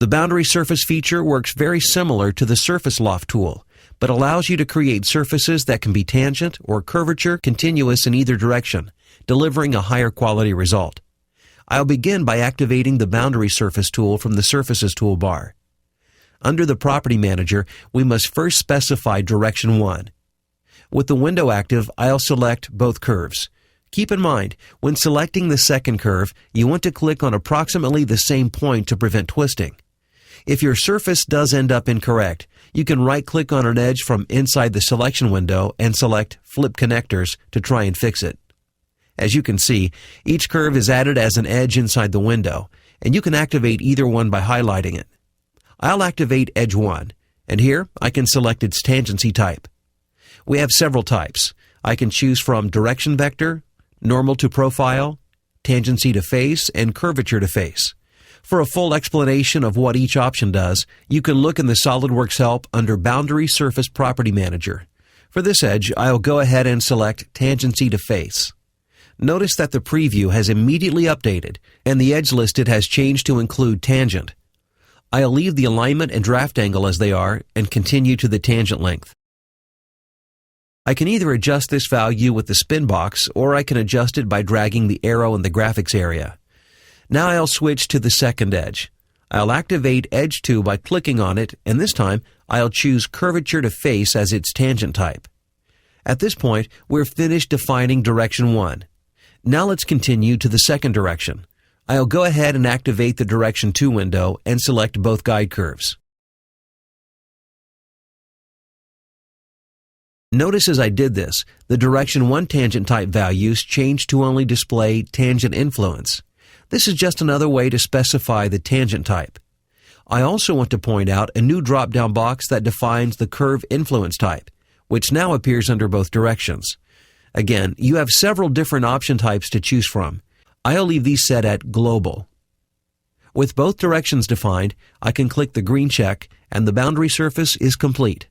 The boundary surface feature works very similar to the Surface Loft tool, but allows you to create surfaces that can be tangent or curvature continuous in either direction, delivering a higher quality result. I'll begin by activating the Boundary Surface tool from the Surfaces toolbar. Under the Property Manager, we must first specify Direction 1. With the window active, I'll select both curves. Keep in mind, when selecting the second curve, you want to click on approximately the same point to prevent twisting. If your surface does end up incorrect, you can right-click on an edge from inside the selection window and select Flip Connectors to try and fix it. As you can see, each curve is added as an edge inside the window, and you can activate either one by highlighting it. I'll activate Edge 1, and here I can select its tangency type. We have several types. I can choose from Direction Vector, Normal to Profile, Tangency to Face, and Curvature to Face. For a full explanation of what each option does, you can look in the SOLIDWORKS help under Boundary Surface Property Manager. For this edge, I'll go ahead and select Tangency to Face. Notice that the preview has immediately updated, and the edge listed has changed to include tangent. I'll leave the alignment and draft angle as they are and continue to the tangent length. I can either adjust this value with the spin box, or I can adjust it by dragging the arrow in the graphics area. Now I'll switch to the second edge. I'll activate Edge 2 by clicking on it, and this time I'll choose Curvature to Face as its tangent type. At this point, we're finished defining Direction 1. Now let's continue to the second direction. I'll go ahead and activate the Direction 2 window and select both guide curves. Notice as I did this, the Direction 1 tangent type values changed to only display tangent influence. This is just another way to specify the tangent type. I also want to point out a new drop-down box that defines the curve influence type, which now appears under both directions. Again, you have several different option types to choose from. I'll leave these set at Global. With both directions defined, I can click the green check and the boundary surface is complete.